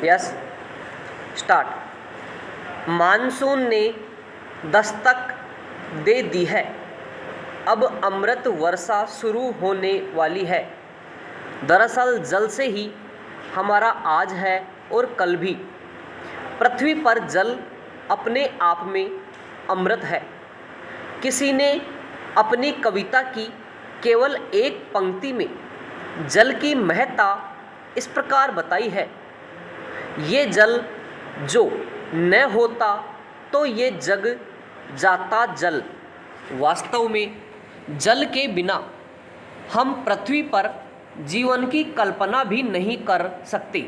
Yes, start. Monsoon ने दस्तक दे दी है, अब अमृत वर्षा शुरू होने वाली है। दरअसल जल से ही हमारा आज है और कल भी। पृथ्वी पर जल अपने आप में अमृत है। किसी ने अपनी कविता की केवल एक पंक्ति में जल की महत्ता इस प्रकार बताई है, ये जल जो न होता तो ये जग जाता जल। वास्तव में जल के बिना हम पृथ्वी पर जीवन की कल्पना भी नहीं कर सकते।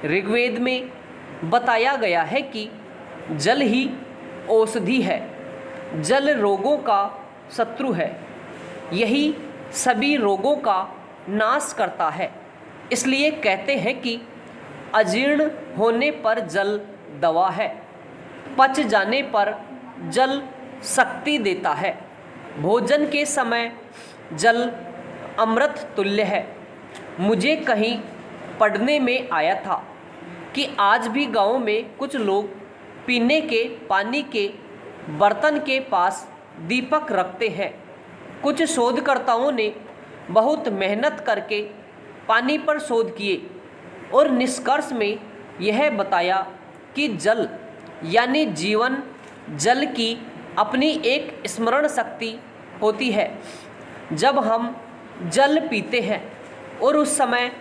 ऋग्वेद में बताया गया है कि जल ही औषधि है, जल रोगों का शत्रु है, यही सभी रोगों का नाश करता है। इसलिए कहते हैं कि अजीर्ण होने पर जल दवा है, पच जाने पर जल शक्ति देता है। भोजन के समय जल अमृत तुल्य है। मुझे कहीं पढ़ने में आया था कि आज भी गाँव में कुछ लोग पीने के पानी के बर्तन के पास दीपक रखते हैं। कुछ शोधकर्ताओं ने बहुत मेहनत करके पानी पर शोध किए और निष्कर्ष में यह बताया कि जल यानी जीवन, जल की अपनी एक स्मरण शक्ति होती है। जब हम जल पीते हैं और उस समय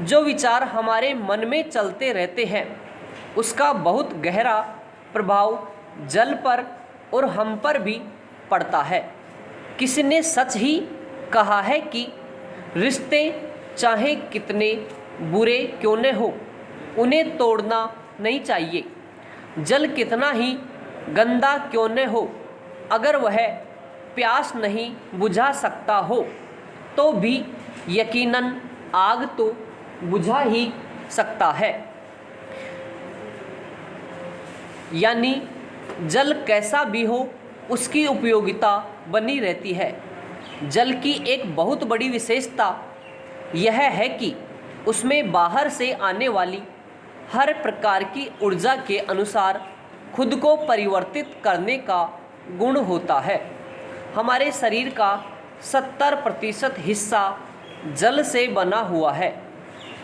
जो विचार हमारे मन में चलते रहते हैं, उसका बहुत गहरा प्रभाव जल पर और हम पर भी पड़ता है। किसी ने सच ही कहा है कि रिश्ते चाहे कितने बुरे क्यों न हो, उन्हें तोड़ना नहीं चाहिए। जल कितना ही गंदा क्यों न हो, अगर वह प्यास नहीं बुझा सकता हो तो भी यकीनन आग तो बुझा ही सकता है। यानी जल कैसा भी हो, उसकी उपयोगिता बनी रहती है। जल की एक बहुत बड़ी विशेषता यह है कि उसमें बाहर से आने वाली हर प्रकार की ऊर्जा के अनुसार खुद को परिवर्तित करने का गुण होता है। हमारे शरीर का 70% हिस्सा जल से बना हुआ है,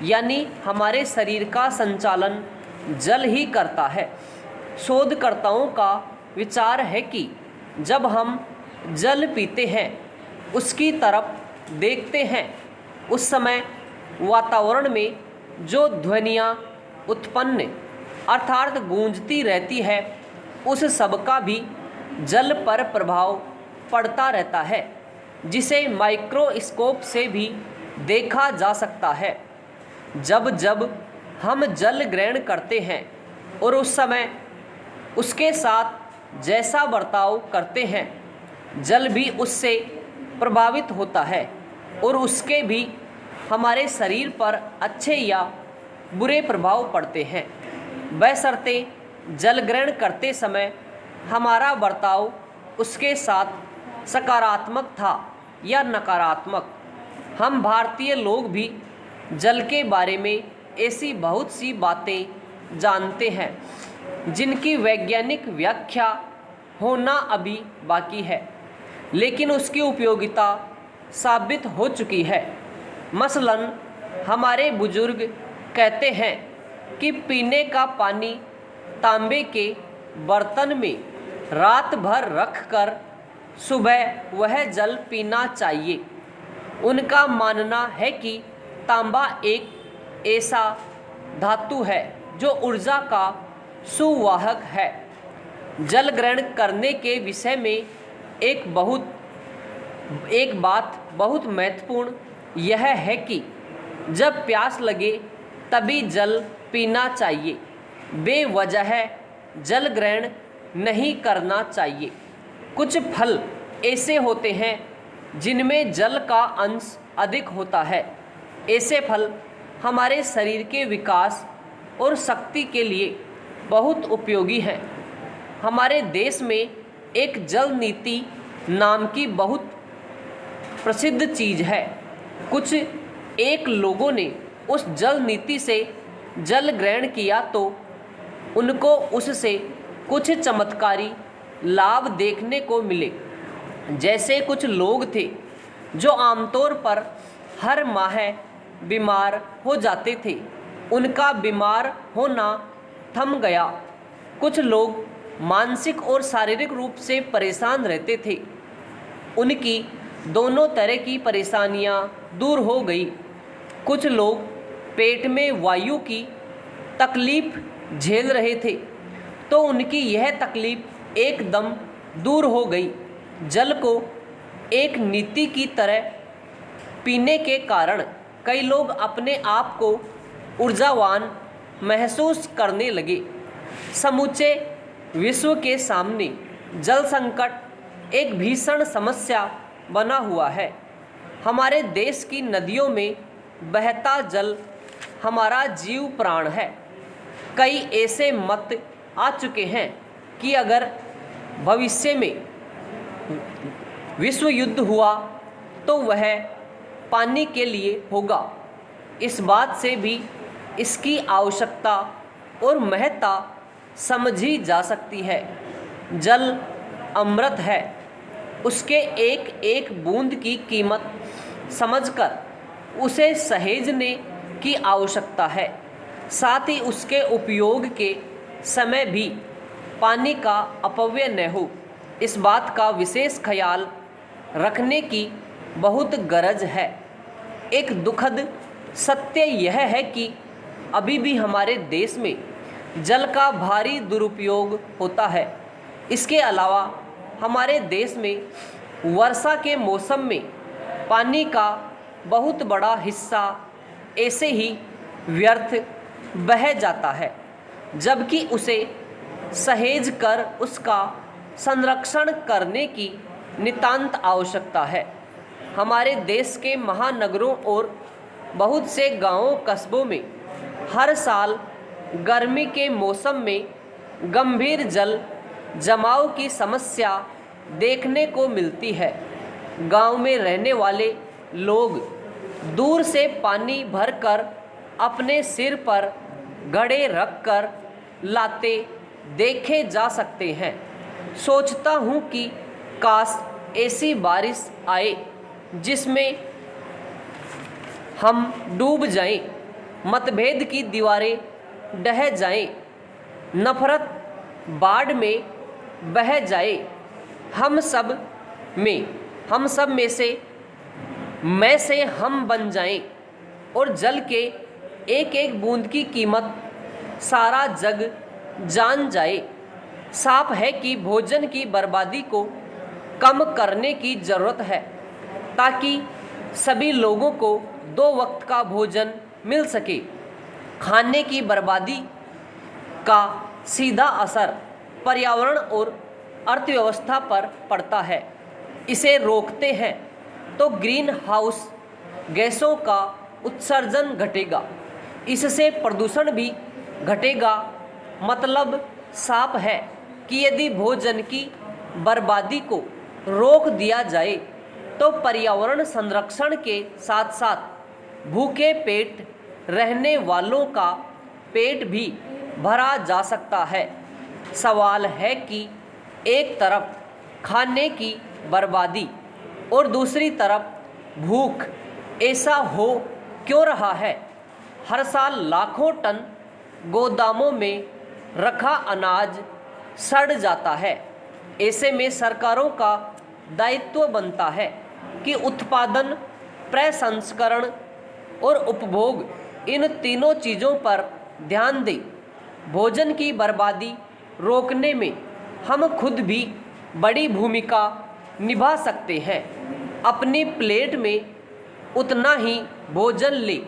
यानी हमारे शरीर का संचालन जल ही करता है। शोधकर्ताओं का विचार है कि जब हम जल पीते हैं, उसकी तरफ देखते हैं, उस समय वातावरण में जो ध्वनियाँ उत्पन्न अर्थात गूंजती रहती है, उस सब का भी जल पर प्रभाव पड़ता रहता है, जिसे माइक्रोस्कोप से भी देखा जा सकता है। जब जब हम जल ग्रहण करते हैं और उस समय उसके साथ जैसा बर्ताव करते हैं, जल भी उससे प्रभावित होता है और उसके भी हमारे शरीर पर अच्छे या बुरे प्रभाव पड़ते हैं। बशर्ते जल ग्रहण करते समय हमारा बर्ताव उसके साथ सकारात्मक था या नकारात्मक। हम भारतीय लोग भी जल के बारे में ऐसी बहुत सी बातें जानते हैं जिनकी वैज्ञानिक व्याख्या होना अभी बाकी है, लेकिन उसकी उपयोगिता साबित हो चुकी है। मसलन हमारे बुजुर्ग कहते हैं कि पीने का पानी तांबे के बर्तन में रात भर रखकर सुबह वह जल पीना चाहिए। उनका मानना है कि तांबा एक ऐसा धातु है जो ऊर्जा का सुवाहक है। जल ग्रहण करने के विषय में एक बात बहुत महत्वपूर्ण यह है कि जब प्यास लगे तभी जल पीना चाहिए, बेवजह जल ग्रहण नहीं करना चाहिए। कुछ फल ऐसे होते हैं जिनमें जल का अंश अधिक होता है। ऐसे फल हमारे शरीर के विकास और शक्ति के लिए बहुत उपयोगी हैं। हमारे देश में एक जल नीति नाम की बहुत प्रसिद्ध चीज़ है। कुछ एक लोगों ने उस जल नीति से जल ग्रहण किया तो उनको उससे कुछ चमत्कारी लाभ देखने को मिले। जैसे कुछ लोग थे जो आमतौर पर हर माह बीमार हो जाते थे, उनका बीमार होना थम गया। कुछ लोग मानसिक और शारीरिक रूप से परेशान रहते थे, उनकी दोनों तरह की परेशानियां दूर हो गई। कुछ लोग पेट में वायु की तकलीफ झेल रहे थे, तो उनकी यह तकलीफ एकदम दूर हो गई। जल को एक नीति की तरह पीने के कारण कई लोग अपने आप को ऊर्जावान महसूस करने लगे। समूचे विश्व के सामने जल संकट एक भीषण समस्या बना हुआ है। हमारे देश की नदियों में बहता जल हमारा जीव प्राण है। कई ऐसे मत आ चुके हैं कि अगर भविष्य में विश्व युद्ध हुआ तो वह पानी के लिए होगा। इस बात से भी इसकी आवश्यकता और महत्ता समझी जा सकती है। जल अमृत है, उसके एक एक बूंद की कीमत समझकर उसे सहेजने की आवश्यकता है। साथ ही उसके उपयोग के समय भी पानी का अपव्यय न हो, इस बात का विशेष ख्याल रखने की बहुत गरज है। एक दुखद सत्य यह है कि अभी भी हमारे देश में जल का भारी दुरुपयोग होता है। इसके अलावा हमारे देश में वर्षा के मौसम में पानी का बहुत बड़ा हिस्सा ऐसे ही व्यर्थ बह जाता है, जबकि उसे सहेज कर उसका संरक्षण करने की नितांत आवश्यकता है। हमारे देश के महानगरों और बहुत से गांवों कस्बों में हर साल गर्मी के मौसम में गंभीर जल जमाव की समस्या देखने को मिलती है। गांव में रहने वाले लोग दूर से पानी भरकर अपने सिर पर घड़े रखकर लाते देखे जा सकते हैं। सोचता हूँ कि काश ऐसी बारिश आए जिसमें हम डूब जाएं, मतभेद की दीवारें ढह जाएं, नफरत बाढ़ में बह जाए। हम सब में से मैं से हम बन जाएं और जल के एक एक बूंद की कीमत सारा जग जान जाए। साफ है कि भोजन की बर्बादी को कम करने की ज़रूरत है, ताकि सभी लोगों को 2 वक्त का भोजन मिल सके। खाने की बर्बादी का सीधा असर पर्यावरण और अर्थव्यवस्था पर पड़ता है। इसे रोकते हैं तो ग्रीन हाउस गैसों का उत्सर्जन घटेगा, इससे प्रदूषण भी घटेगा। मतलब साफ है कि यदि भोजन की बर्बादी को रोक दिया जाए तो पर्यावरण संरक्षण के साथ साथ भूखे पेट रहने वालों का पेट भी भरा जा सकता है। सवाल है कि एक तरफ खाने की बर्बादी और दूसरी तरफ भूख, ऐसा हो क्यों रहा है? हर साल लाखों टन गोदामों में रखा अनाज सड़ जाता है। ऐसे में सरकारों का दायित्व बनता है कि उत्पादन, प्रसंस्करण और उपभोग, इन तीनों चीज़ों पर ध्यान दें। भोजन की बर्बादी रोकने में हम खुद भी बड़ी भूमिका निभा सकते हैं। अपनी प्लेट में उतना ही भोजन लें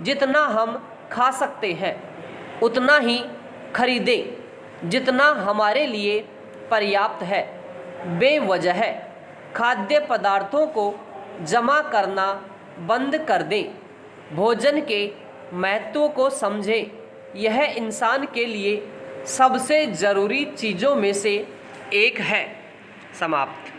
जितना हम खा सकते हैं, उतना ही खरीदें जितना हमारे लिए पर्याप्त है। बेवजह खाद्य पदार्थों को जमा करना बंद कर दें। भोजन के महत्व को समझें, यह इंसान के लिए सबसे ज़रूरी चीज़ों में से एक है। समाप्त।